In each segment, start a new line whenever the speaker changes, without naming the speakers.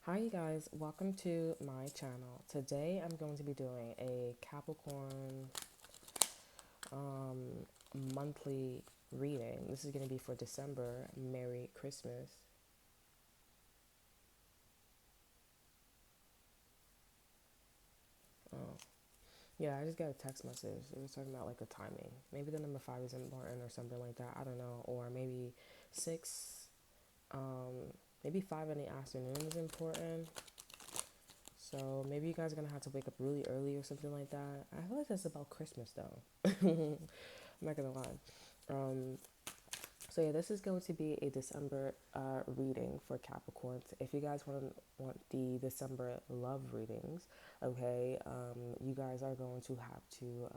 Hi, you guys. Welcome to my channel. Today, I'm going to be doing a Capricorn um, monthly reading. This is going to be for December. Merry Christmas. Oh, yeah, I just got a text message. It was talking about like a timing. Maybe the number five is important or something like that. I don't know. Or maybe six, um, maybe five in the afternoon is important. So maybe you guys are gonna have to wake up really early or something like that. I feel like that's about Christmas though. I'm not gonna lie. Um, so yeah, this is going to be a December reading for Capricorns. If you guys want the December love readings, okay, you guys are going to have to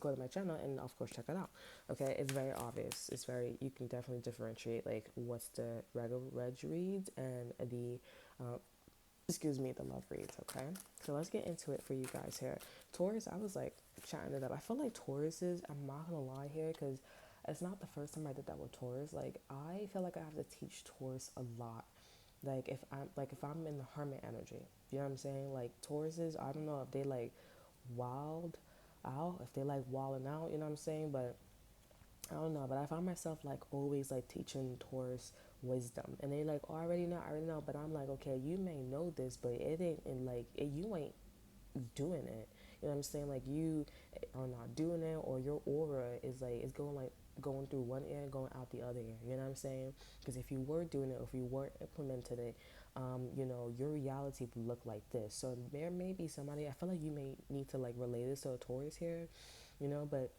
go to my channel and of course check it out. Okay, it's very obvious. It's very you can definitely differentiate like what's the regular reg reads and the uh, excuse me, the love reads, okay? So let's get into it for you guys here. Taurus, I was like chatting it up. I feel like Tauruses, I'm not gonna lie here, because it's not the first time I did that with Taurus. Like I feel like I have to teach Taurus a lot. Like if I'm in the hermit energy, you know what I'm saying? Like Tauruses, I don't know if they like wild out, if they like wilding out, you know what I'm saying? But I don't know, but I find myself like always like teaching Taurus wisdom, and they like, oh, I already know. But I'm like, okay, you may know this, but it ain't, and like, you ain't doing it. You know what I'm saying? Like you are not doing it, or your aura is like it's going like going through one ear and going out the other ear. You know what I'm saying? Because if you were doing it, or if you were implementing it, your reality would look like this. So there may be somebody. I feel like you may need to like relate this to a Taurus here, but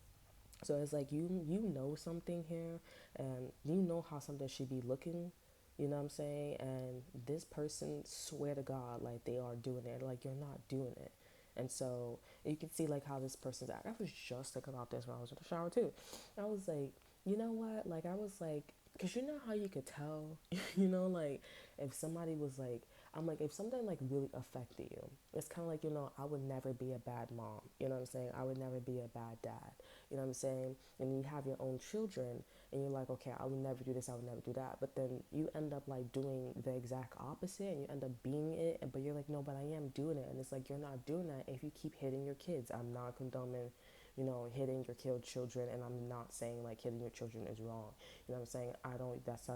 so it's like you know something here, and you know how something should be looking, you know what I'm saying? And this person swear to God like they are doing it, like you're not doing it. And so you can see like how this person's act. I was just thinking about this when I was in the shower too. I was like, you know what? Like I was like, cause you know how you could tell, like if somebody was like, I'm like, if something like really affected you, it's kind of like, I would never be a bad mom. You know what I'm saying? I would never be a bad dad. You know what I'm saying? And you have your own children, and you're like, okay, I would never do this, I would never do that. But then you end up like doing the exact opposite, and you end up being it. But you're like, no, but I am doing it. And it's like, you're not doing that if you keep hitting your kids. I'm not condoning, hitting your killed children, and I'm not saying like hitting your children is wrong. You know what I'm saying? I don't. That's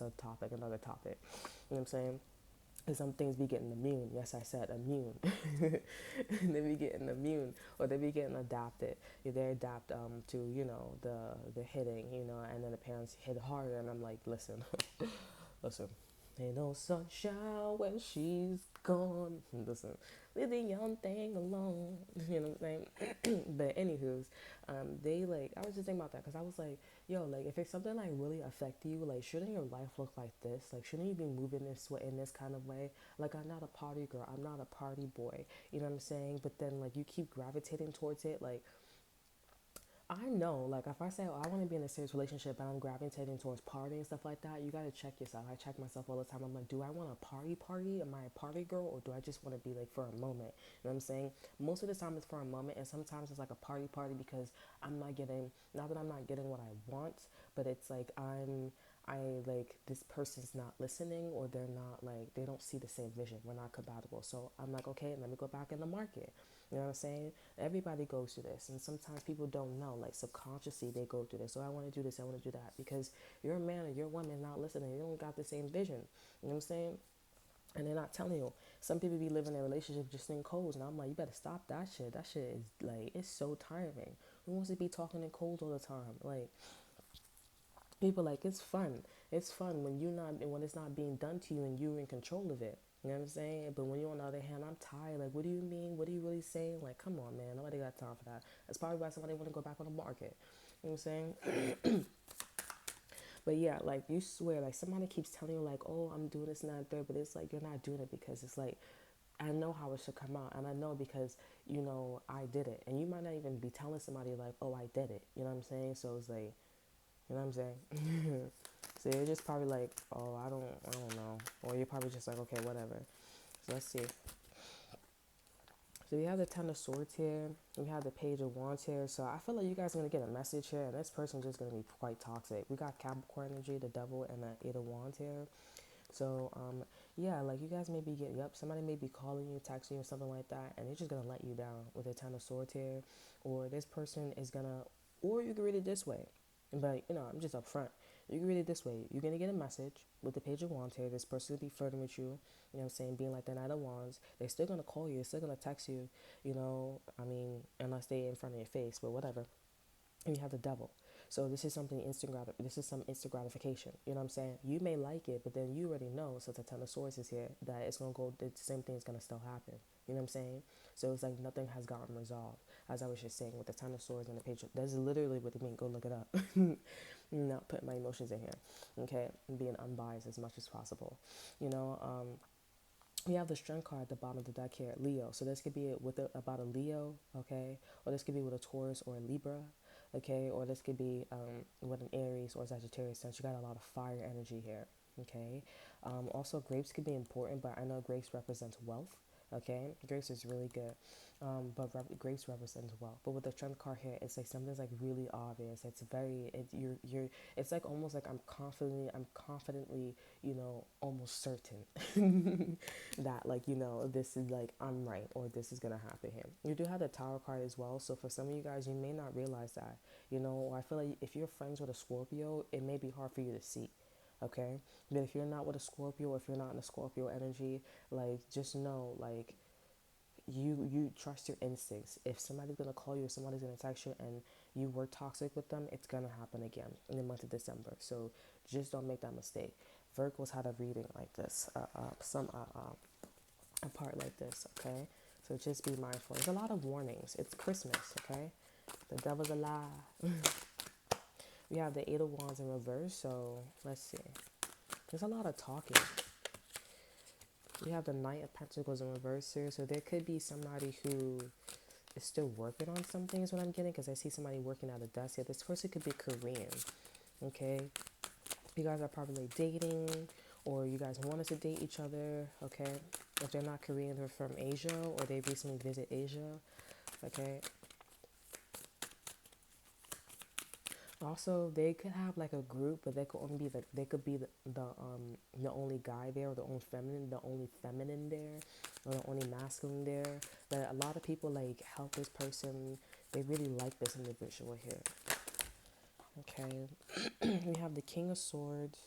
a topic, another topic. You know what I'm saying? And some things be getting immune. Yes, I said immune. They be getting immune, or they be getting adapted. Yeah, they adapt to the hitting, and then the parents hit harder, and I'm like, listen, listen. Ain't no sunshine when she's gone. Listen, leave the young thing alone. You know what I'm saying? But anywho's, they like. I was just thinking about that because I was like, yo, like if it's something like really affect you, like shouldn't your life look like this? Like shouldn't you be moving this way in this kind of way? Like I'm not a party girl. I'm not a party boy. You know what I'm saying? But then like you keep gravitating towards it, like I know, like, if I say, oh, I want to be in a serious relationship and I'm gravitating towards party and stuff like that, you got to check yourself. I check myself all the time. I'm like, do I want a party? Am I a party girl? Or do I just want to be, like, for a moment? You know what I'm saying? Most of the time it's for a moment, and sometimes it's like a party because not that I'm not getting what I want, but it's like like, this person's not listening, or they're not, like, they don't see the same vision. We're not compatible. So I'm like, okay, let me go back in the market. You know what I'm saying? Everybody goes through this, and sometimes people don't know. Like subconsciously, they go through this. So I want to do this. I want to do that because you're a man or you're a woman not listening. You don't got the same vision. You know what I'm saying? And they're not telling you. Some people be living their relationship just in codes, and I'm like, you better stop that shit. That shit is like, it's so tiring. Who wants to be talking in codes all the time? Like, people like it's fun. It's fun when it's not being done to you and you're in control of it. You know what I'm saying? But when you're on the other hand, I'm tired. Like, what do you mean? What are you really saying? Like, come on, man. Nobody got time for that. That's probably why somebody want to go back on the market. You know what I'm saying? But yeah, like you swear, like somebody keeps telling you, like, oh, I'm doing this and that and third, but it's like you're not doing it because it's like I know how it should come out, and I know because I did it, and you might not even be telling somebody like, oh, I did it. You know what I'm saying? So it's like, you know what I'm saying? So you're just probably like, oh, I don't know, or you're probably just like, okay, whatever. So let's see. So we have the Ten of Swords here. We have the Page of Wands here. So I feel like you guys are gonna get a message here, and this person's just gonna be quite toxic. We got Capricorn energy, the Devil, and the Eight of Wands here. So, yeah, like you guys may be getting up, somebody may be calling you, texting you, or something like that, and they're just gonna let you down with a Ten of Swords here, or this person is gonna, or you can read it this way, but I'm just upfront. You can read it this way. You're gonna get a message with the Page of Wands here. This person will be flirting with you. You know what I'm saying? Being like the Knight of Wands. They're still gonna call you. They're still gonna text you. I mean, unless they in front of your face, but whatever. And you have the Devil. So this is something this is some instant gratification. You know what I'm saying? You may like it, but then you already know, since the Ten of Swords is here, that it's gonna go. The same thing is gonna still happen. You know what I'm saying? So it's like nothing has gotten resolved. As I was just saying, with the Ten of Swords and the Page. That's literally what it means. Go look it up. Not putting my emotions in here. Okay, and being unbiased as much as possible. You know. We have the Strength card at the bottom of the deck here, Leo. So this could be about a Leo, okay, or this could be with a Taurus or a Libra, okay, or this could be with an Aries or Sagittarius. Since you got a lot of fire energy here, okay. Also, grapes could be important, but I know grapes represents wealth. Okay, grapes is really good, but grapes represents wealth. But with the Strength card here, it's like something's like really obvious. It's very you're. It's like almost like I'm confidently, almost certain that, like, this is like I'm right, or this is gonna happen here. You do have the Tower card as well, so for some of you guys, you may not realize that. Or I feel like if you're friends with a Scorpio, it may be hard for you to see. Okay, but if you're not with a Scorpio, or if you're not in a Scorpio energy, like, just know, like, you trust your instincts. If somebody's gonna call you, or somebody's gonna text you, and you were toxic with them, it's gonna happen again in the month of December. So just don't make that mistake. Virgos had a reading like this, a part like this, okay? So just be mindful. There's a lot of warnings. It's Christmas, okay? The devil's alive. We have the Eight of Wands in reverse, so let's see. There's a lot of talking. We have the Knight of Pentacles in reverse here, so there could be somebody who is still working on something, is what I'm getting, because I see somebody working at a desk here. This person could be Korean, okay? You guys are probably dating, or you guys wanted to date each other, okay? If they're not Korean, they're from Asia, or they recently visit Asia, okay? Also, they could have like a group, but they could only be the only guy there, or the only feminine there, or the only masculine there. But a lot of people like help this person. They really like this individual here. Okay, we have the King of Swords.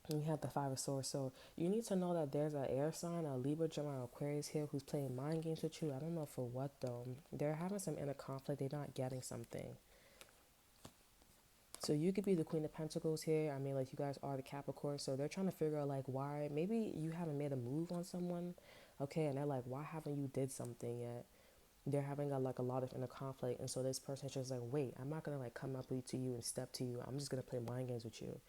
And we have the Five of Swords. So you need to know that there's an air sign, a Libra, Gemini, Aquarius here, who's playing mind games with you. I don't know for what though. They're having some inner conflict. They're not getting something. So you could be the Queen of Pentacles here. I mean, like, you guys are the Capricorn. So they're trying to figure out, like, why. Maybe you haven't made a move on someone. Okay, and they're like, why haven't you did something yet? They're having a lot of inner conflict. And so this person's just like, wait, I'm not going to, like, come up to you and step to you. I'm just going to play mind games with you.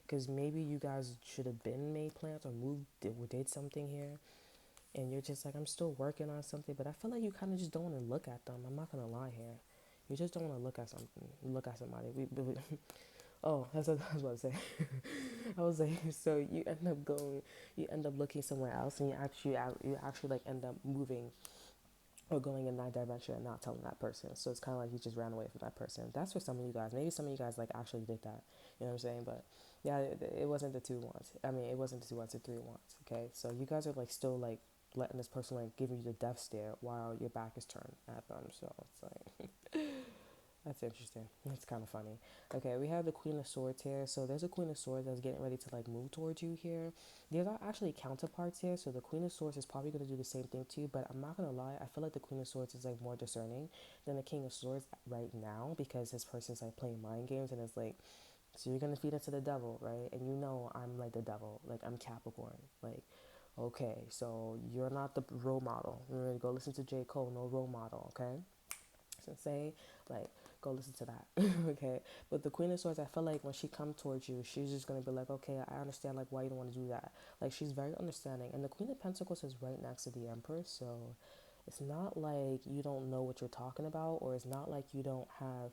Because maybe you guys should have been made plans or moved or did something here. And you're just like, I'm still working on something. But I feel like you kind of just don't want to look at them. I'm not going to lie here. You just don't want to look at something. Look at somebody. Oh, that's what I was about to say. I was like, so you end up looking somewhere else, and you actually like end up moving or going in that direction and not telling that person. So it's kind of like you just ran away from that person. That's for some of you guys. Maybe some of you guys like actually did that. You know what I'm saying? But yeah, it wasn't the 2 wands. I mean, it wasn't the 2 wands, the 3 wands. Okay, so you guys are like still like letting this person like give you the death stare while your back is turned at them. So it's like. That's interesting. It's kind of funny. Okay, we have the Queen of Swords here. So there's a Queen of Swords that's getting ready to like move towards you here. There's actually counterparts here. So the Queen of Swords is probably going to do the same thing too. But I'm not going to lie. I feel like the Queen of Swords is like more discerning than the King of Swords right now, because this person's like playing mind games, and it's like, so you're going to feed into the devil, right? And I'm like the devil. Like, I'm Capricorn. Like, okay, so you're not the role model. You're going to go listen to J. Cole, no role model, okay? Say, like, go listen to that. Okay, but the Queen of Swords, I feel like when she come towards you, she's just gonna be like, okay, I understand like why you don't want to do that. Like, she's very understanding. And the Queen of Pentacles is right next to the Empress, so it's not like you don't know what you're talking about, or it's not like you don't have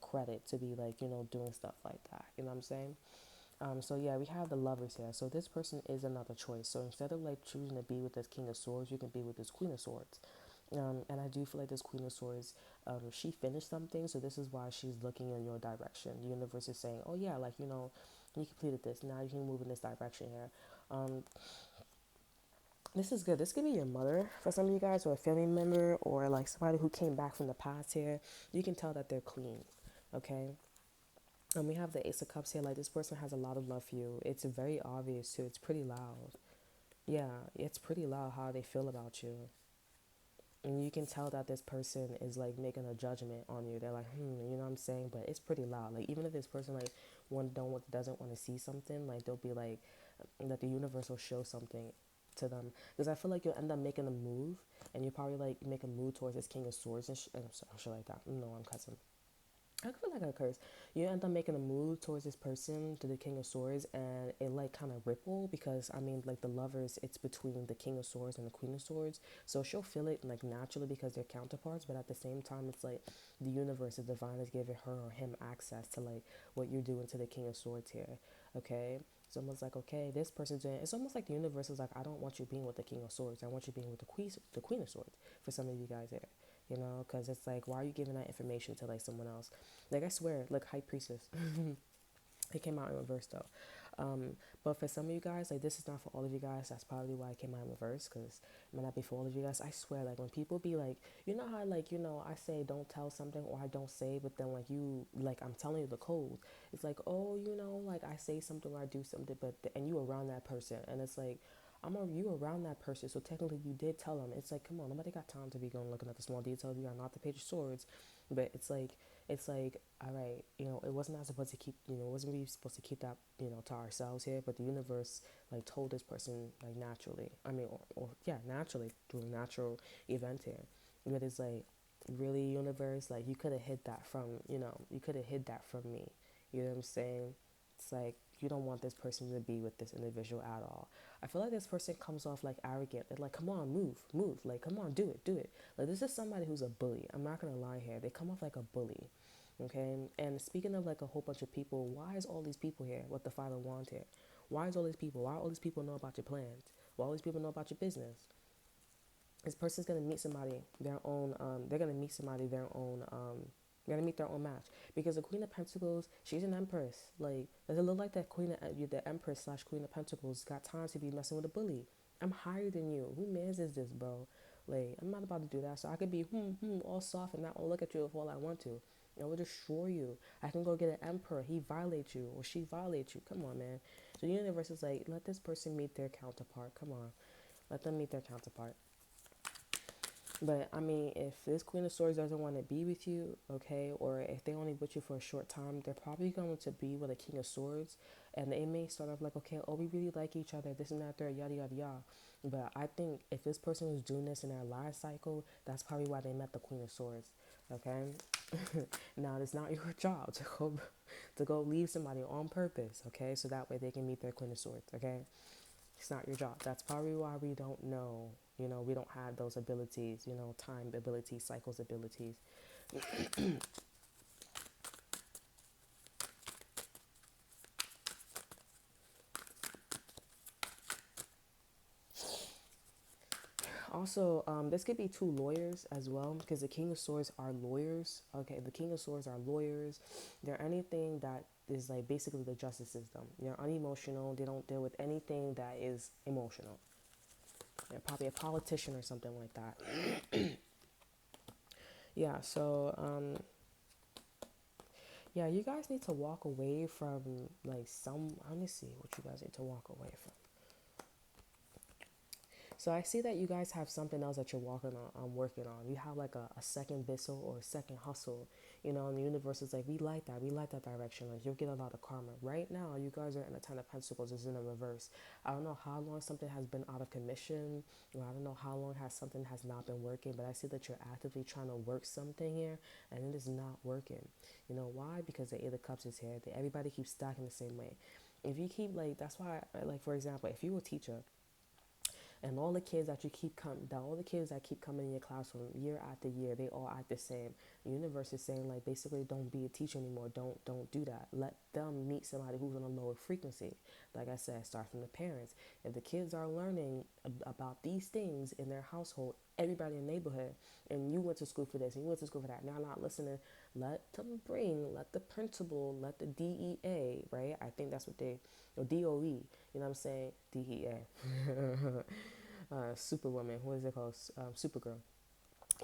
credit to be like doing stuff like that. You know what I'm saying? So yeah, we have the Lovers here. So this person is another choice. So instead of like choosing to be with this King of Swords, you can be with this Queen of Swords. And I do feel like this Queen of Swords, she finished something, so this is why she's looking in your direction. The universe is saying, oh yeah, like, You completed this. Now you can move in this direction here. Um, this is good. This could be your mother for some of you guys, or a family member, or like somebody who came back from the past here. You can tell that they're clean, okay? And we have the Ace of Cups here. Like, this person has a lot of love for you. It's very obvious too. It's pretty loud. Yeah, it's pretty loud how they feel about you. And you can tell that this person is like making a judgment on you. They're like, you know what I'm saying? But it's pretty loud. Like, even if this person like doesn't want to see something, like they'll be like that the universe will show something to them. Because I feel like you'll end up making a move, and you probably like make a move towards this King of Swords and shit like that. No, I'm cussing. I feel like I curse. You end up making a move towards this person, to the King of Swords, and it like kind of ripple, because I mean, like the lovers, it's between the King of Swords and the Queen of Swords, so she'll feel it like naturally because they're counterparts. But at the same time, it's like the universe, the divine, is giving her or him access to like what you're doing to the King of Swords here. Okay, it's almost like, okay, this person's doing. It's almost like the universe is like, I don't want you being with the King of Swords. I want you being with the Queen of Swords. For some of you guys here, you know, because it's like, why are you giving that information to like someone else? Like, I swear, like High Priestess. It came out in reverse though. But for some of you guys, like, this is not for all of you guys. That's probably why it came out in reverse, because it might not be for all of you guys. I swear, like, when people be like, you know how, like, you know, I say don't tell something, or I don't say, but then like you, like, I'm telling you the code. It's like, oh, you know, like I say something or I do something, but and you around that person, and it's like, you around that person, so technically you did tell them. It's like, come on, nobody got time to be going looking at the small details. We are not the Page of Swords, but it's like, all right, you know, it wasn't not supposed to keep, you know, it wasn't we supposed to keep that, you know, to ourselves here, but the universe like told this person like naturally. I mean, or yeah, naturally through a natural event here. But it's like, really, universe, like you could have hid that from, you know, you could have hid that from me. You know what I'm saying? It's like, you don't want this person to be with this individual at all. I feel like this person comes off like arrogant. They're like, come on, move. Like, come on, do it. Like, this is somebody who's a bully. I'm not gonna lie here. They come off like a bully. Okay? And speaking of like a whole bunch of people, why is all these people here? What the Father wants here? Why is all these people? Why all these people know about your plans? Why all these people know about your business? This person's gonna meet somebody their own. They're gonna meet somebody their own. They're gonna meet their own match, because the Queen of Pentacles, she's an Empress. Like, does it look like that the Empress slash Queen of Pentacles got time to be messing with a bully? I'm higher than you. Who mans is this, bro? Like, I'm not about to do that. So I could be all soft and not look at you if all I want to. I will destroy you. I can go get an emperor. He violates you or she violates you. Come on, man. So the universe is like, let this person meet their counterpart. Come on, let them meet their counterpart. But I mean, if this Queen of Swords doesn't want to be with you, okay, or if they only with you for a short time, they're probably going to be with a King of Swords, and they may start off like, okay, oh, we really like each other, this and that, third, yada yada yada. But I think if this person was doing this in their last cycle, that's probably why they met the Queen of Swords. Okay, now it's not your job to go leave somebody on purpose. Okay, so that way they can meet their Queen of Swords. Okay. It's not your job. That's probably why we don't know. You know, we don't have those abilities, you know, time abilities, cycles abilities. Also, this could be two lawyers as well, because the King of Swords are lawyers. Okay, the King of Swords are lawyers. They're anything that is like basically the justice system. They're unemotional. They don't deal with anything that is emotional. They're probably a politician or something like that. Yeah, so yeah, you guys need to walk away from like some. Let me see what you guys need to walk away from. So I see that you guys have something else that you're working on. You have like a second vessel or a second hustle, you know, and the universe is like, we like that. We like that direction. Like, you'll get a lot of karma. Right now, you guys are in a Ten of Pentacles. It's in a reverse. I don't know how long something has been out of commission, or I don't know how long something has not been working, but I see that you're actively trying to work something here, and it is not working. You know why? Because the Eight of Cups is here. Everybody keeps stacking the same way. If you keep like, that's why, like, for example, if you're a teacher, and all the kids that all the kids that keep coming in your classroom year after year, they all act the same. The universe is saying, like, basically, don't be a teacher anymore. Don't do that. Let them meet somebody who's on a lower frequency. Like I said, start from the parents. If the kids are learning about these things in their household, everybody in the neighborhood, and you went to school for this and you went to school for that. Now not listening. Let the principal, let the DEA, right? I think that's what they, or DOE, you know what I'm saying? DEA. Superwoman, what is it called? Supergirl.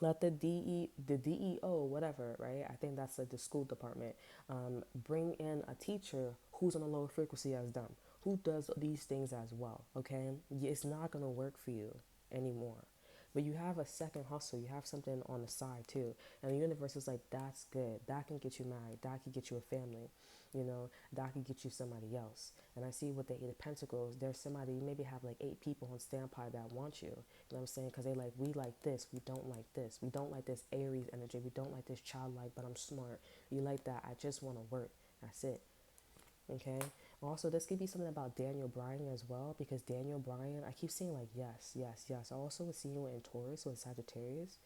Let the DEO, whatever, right? I think that's like the school department. Bring in a teacher who's on a lower frequency as them, who does these things as well. Okay, it's not gonna work for you anymore. But you have a second hustle. You have something on the side too, and the universe is like, that's good. That can get you married. That can get you a family. You know, that could get you somebody else. And I see with the Eight of Pentacles, there's somebody, you maybe have like 8 people on standby that want you. You know what I'm saying? Because they like, we like this, we don't like this. We don't like this Aries energy. We don't like this childlike, but I'm smart. You like that, I just want to work. That's it. Okay? Also, this could be something about Daniel Bryan as well, because Daniel Bryan, I keep seeing like, yes, yes, yes. I also was seeing it in Taurus with Sagittarius.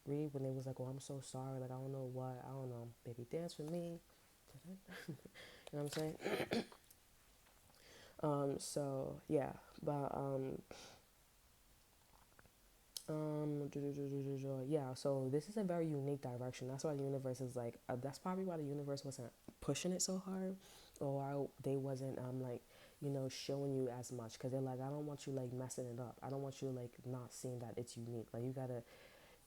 Read when they was like, oh, I'm so sorry. Like, I don't know what. I don't know. Baby, dance for me. You know what I'm saying? So yeah, but yeah. So this is a very unique direction. That's why the universe is like. That's probably why the universe wasn't pushing it so hard, or why they wasn't like, you know, showing you as much, because they're like, I don't want you like messing it up. I don't want you like not seeing that it's unique. Like you gotta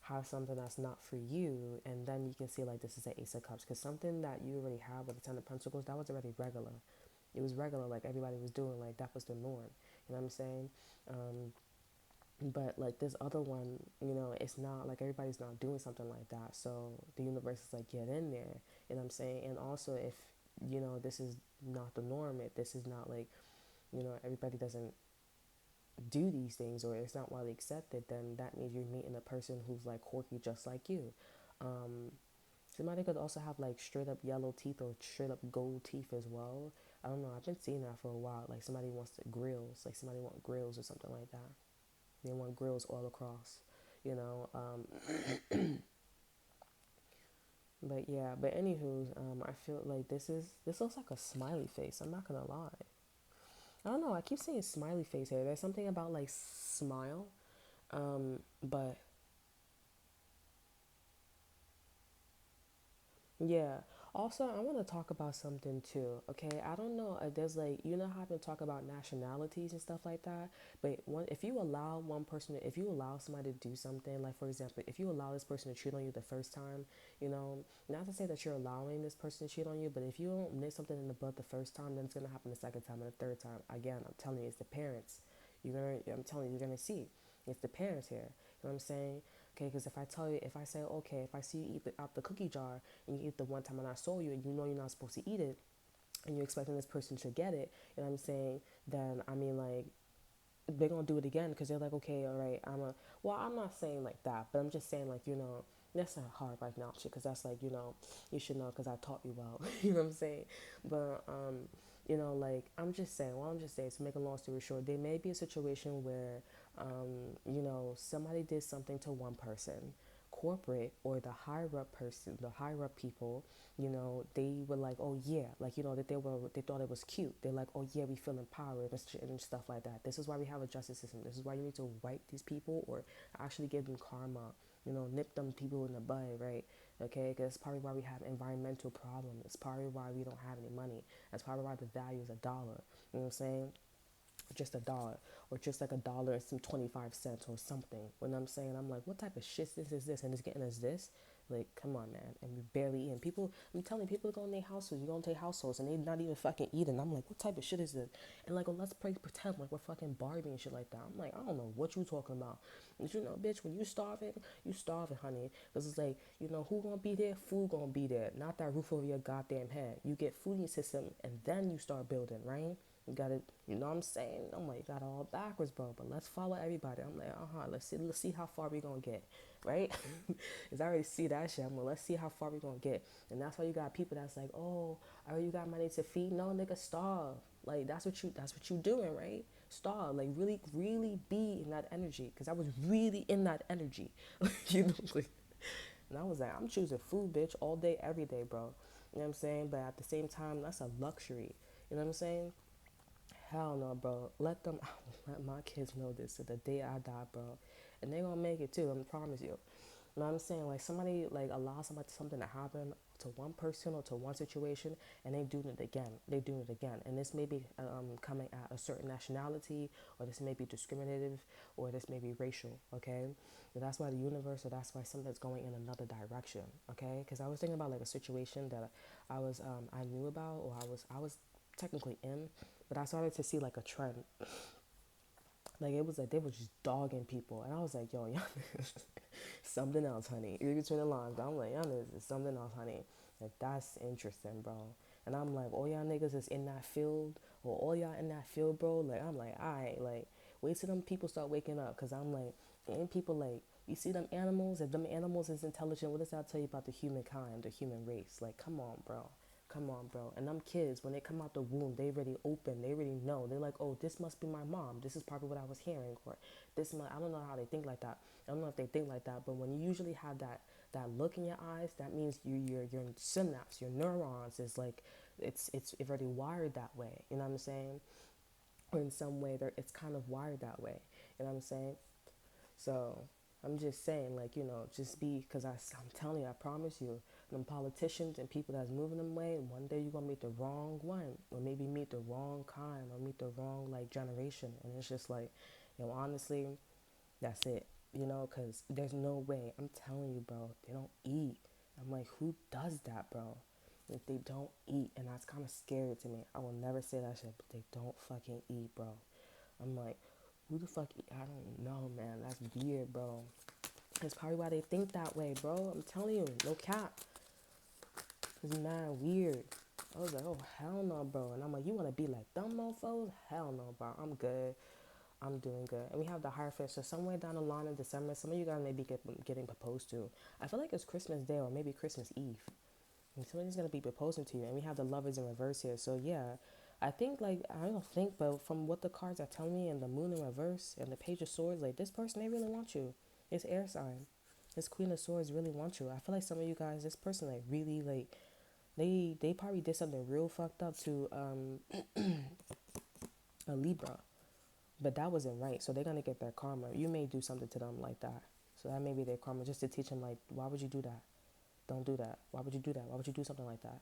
have something that's not for you, and then you can see like this is an Ace of Cups, because something that you already have with the Ten of Pentacles, that was already regular. It was regular, like everybody was doing, like that was the norm. You know what I'm saying? But like this other one, you know, it's not like everybody's not doing something like that. So the universe is like, get in there. You know what I'm saying? And also, if you know this is not the norm, if this is not like, you know, everybody doesn't do these things, or it's not widely accepted, then that means you're meeting a person who's like quirky just like you. Um, Somebody could also have like straight up yellow teeth or straight up gold teeth as well. I don't know. I've been seeing that for a while. Like somebody wants to grills, like somebody want grills or something like that. They want grills all across, you know. But yeah. But anywho, I feel like this looks like a smiley face. I'm not gonna lie. I don't know. I keep saying smiley face here. There's something about like smile. But yeah. Also, I want to talk about something too. Okay, I don't know. There's like, you know how I've been talking about nationalities and stuff like that. But if you allow one person, if you allow somebody to do something, like for example, if you allow this person to cheat on you the first time, you know, not to say that you're allowing this person to cheat on you, but if you don't nip something in the bud the first time, then it's gonna happen the second time and the third time. Again, I'm telling you, it's the parents. I'm telling you, you're gonna see. It's the parents here. You know what I'm saying? Okay, because if I tell you, if I say, okay, if I see you eat out the cookie jar and you eat the one time and I saw you and you know you're not supposed to eat it and you're expecting this person to get it, you know what I'm saying? Then, I mean, like, they're going to do it again because they're like, okay, all right, well, I'm not saying like that, but I'm just saying, like, you know, that's not hard right now, shit, because that's like, you know, you should know because I taught you well, you know what I'm saying? But, you know, like, I'm just saying, to make a long story short, there may be a situation where, you know, somebody did something to one person, corporate or the higher up person, the higher up people, you know, they were like, oh yeah, like, you know, they thought it was cute. They're like, oh yeah, we feel empowered and stuff like that. This is why we have a justice system. This is why you need to wipe these people or actually give them karma, you know, nip them people in the bud, right? Okay, because that's probably why we have environmental problems. It's probably why we don't have any money. That's probably why the value is $1. You know what I'm saying? Just $1, or just like $1 and some 25 cents or something. When I'm saying, I'm like, what type of shit is this? And it's getting us this. Like, come on, man. And we barely eating. People, I'm telling you, people go in their houses. You go into their households and they not even fucking eating. I'm like, what type of shit is this? And like, oh, let's pretend like we're fucking Barbie and shit like that. I'm like, I don't know what you talking about. But you know, bitch, when you starving, honey. Because it's like, you know, who gonna be there? Food gonna be there. Not that roof over your goddamn head. You get food in your system and then you start building, right? You got it, you know what I'm saying? I'm like, you got it all backwards, bro. But let's follow everybody. I'm like, let's see how far we gonna get, right? Cause I already see that shit. I'm like, let's see how far we gonna get. And that's why you got people that's like, oh, I already got money to feed. No, nigga, starve. Like that's what you doing, right? Starve. Like really, really be in that energy. Cause I was really in that energy, you know. Like, and I was like, I'm choosing food, bitch, all day, every day, bro. You know what I'm saying? But at the same time, that's a luxury. You know what I'm saying? hell no, bro. Let them, let my kids know this to the day I die, bro. And they gonna make it too, I promise you. You know what I'm saying? Like somebody like allow somebody something to happen to one person or to one situation, and they do it again. They do it again, and this may be coming at a certain nationality, or this may be discriminative, or this may be racial. Okay, and that's why the universe, or that's why something's going in another direction. Okay, because I was thinking about like a situation that I knew about, or I was technically in, but I started to see like a trend. Like it was like they were just dogging people, and I was like, yo, y'all something else, honey. You between the lines, but I'm like, y'all niggas is something else, honey. Like that's interesting, bro. And I'm like, all y'all niggas is in that field, or all y'all in that field, bro. Like I'm like, alright, like wait till them people start waking up, cause I'm like, ain't people like you see them animals? If them animals is intelligent, what does that tell you about the humankind, the human race? Like, come on, bro. Come on, bro. And them kids, when they come out the womb, they already open. They already know. They're like, oh, this must be my mom. This is probably what I was hearing. Or this, I don't know how they think like that. I don't know if they think like that. But when you usually have that look in your eyes, that means your synapse, your neurons is like, it's already wired that way. You know what I'm saying? Or in some way, it's kind of wired that way. You know what I'm saying? So I'm just saying, like, just be, because I'm telling you, I promise you, them politicians and people that's moving them way, one day you're going to meet the wrong one, or maybe meet the wrong kind, or meet the wrong, like, generation. And it's just like, honestly, that's it, because there's no way. I'm telling you, bro, they don't eat. I'm like, who does that, bro? If they don't eat, and that's kind of scary to me. I will never say that shit, but they don't fucking eat, bro. I'm like, who the fuck eat? I don't know, man. That's weird, bro. That's probably why they think that way, bro. I'm telling you, no cap. It's mad weird. I was like, oh, hell no, bro. And I'm like, you want to be like them mofos? Hell no, bro. I'm good. I'm doing good. And we have the Hierophant. So somewhere down the line in December, some of you guys may be getting proposed to. I feel like it's Christmas Day or maybe Christmas Eve. And somebody's going to be proposing to you. And we have the Lovers in reverse here. So, yeah. I think, like, I don't think, but from what the cards are telling me, and the Moon in reverse, and the Page of Swords, like, this person, they really want you. It's air sign. This Queen of Swords really want you. I feel like some of you guys, this person, like, really, like, they probably did something real fucked up to a Libra. But that wasn't right. So they're going to get their karma. You may do something to them like that. So that may be their karma, just to teach them, like, why would you do that? Don't do that. Why would you do that? Why would you do something like that?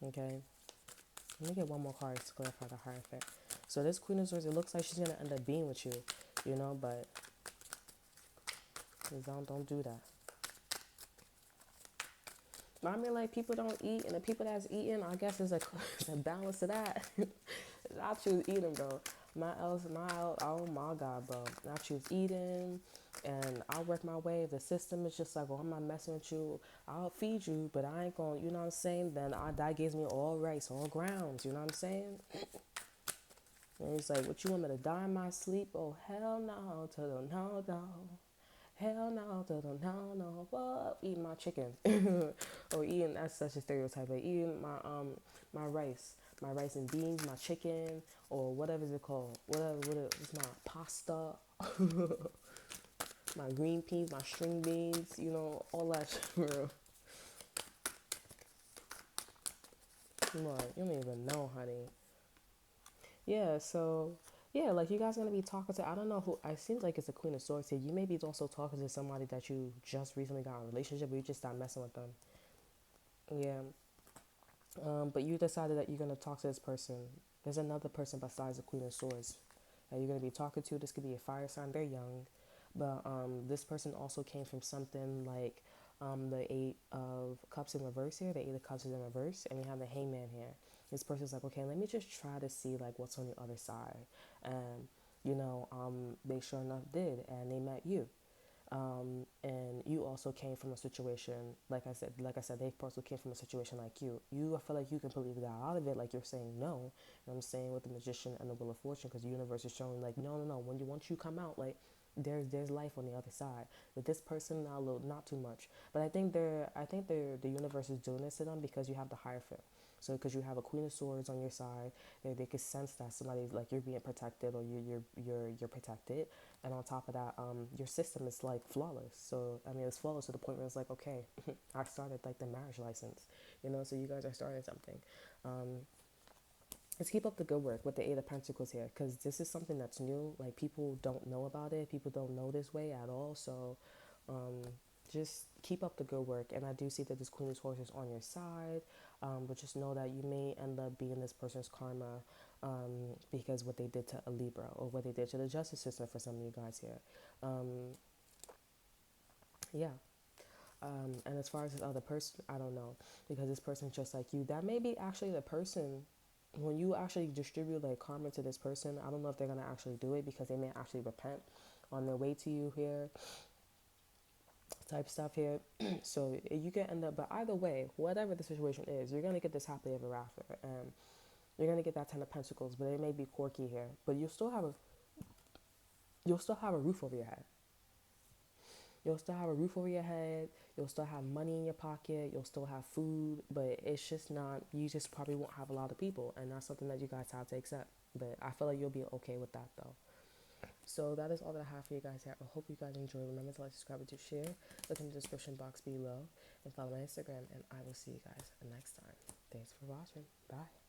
Okay? Let me get one more card to clarify the Hierophant. So this Queen of Swords, it looks like she's going to end up being with you, but don't do that. But I mean, like, people don't eat, and the people that's eating, I guess there's a balance to that. I choose eating, bro. Oh my God, bro. I choose eating, and I'll work my way. If the system is just like, oh, I'm not messing with you, I'll feed you, but I ain't gonna, you know what I'm saying? Then that gives me all rights, all grounds, you know what I'm saying? And it's like, what, you want me to die in my sleep? Oh, hell no, no, no. Hell no, no, no, what? Eating my chicken, or eating, that's such a stereotype. Like eating my rice and beans, my chicken, or whatever is it called? Whatever it's my pasta, my green peas, my string beans, all that shit, bro. Come on, you don't even know, honey. Yeah, so yeah, like you guys are gonna be talking to, I don't know who. It seems like it's a Queen of Swords here. You may be also talking to somebody that you just recently got in a relationship, but you just stopped messing with them. Yeah. But you decided that you're gonna talk to this person. There's another person besides the Queen of Swords that you're gonna be talking to. This could be a fire sign. They're young, but this person also came from something like the Eight of Cups in reverse here. The Eight of Cups is in reverse, and you have the Hangman here. This person's like, okay, let me just try to see like what's on the other side, and they sure enough did, and they met you. And you also came from a situation, like I said, they also came from a situation like you. I feel like you completely got out of it, like you're saying no. And I'm saying with the Magician and the Wheel of Fortune, because the universe is showing like, no, no, no. Once you come out, like there's life on the other side. With this person, now, not too much. But I think the universe is doing this to them because you have the Hierophant. So because you have a Queen of Swords on your side, they could sense that somebody's like, you're being protected, or you're protected. And on top of that, your system is like flawless. So I mean, it's flawless to the point where it's like, okay, I started like the marriage license, so you guys are starting something. Let's keep up the good work with the Eight of Pentacles here, because this is something that's new. Like, people don't know about it. People don't know this way at all. So um, just keep up the good work. And I do see that this Queen of Swords is on your side. But just know that you may end up being this person's karma, because what they did to a Libra, or what they did to the justice system for some of you guys here. Yeah. And as far as this other person, I don't know, because this person's just like you. That may be actually the person. When you actually distribute like karma to this person, I don't know if they're gonna actually do it, because they may actually repent on their way to you here, type stuff here. So you can end up, but either way, whatever the situation is, you're gonna get this happily ever after, and you're gonna get that Ten of Pentacles. But it may be quirky here, but you'll still have a roof over your head. You'll still have a roof over your head. You'll still have money in your pocket. You'll still have food, but it's just not, you just probably won't have a lot of people. And that's something that you guys have to accept. But I feel like you'll be okay with that though. So that is all that I have for you guys here. I hope you guys enjoy. Remember to like, subscribe, and to share. Look in the description box below and follow my Instagram. And I will see you guys next time. Thanks for watching. Bye.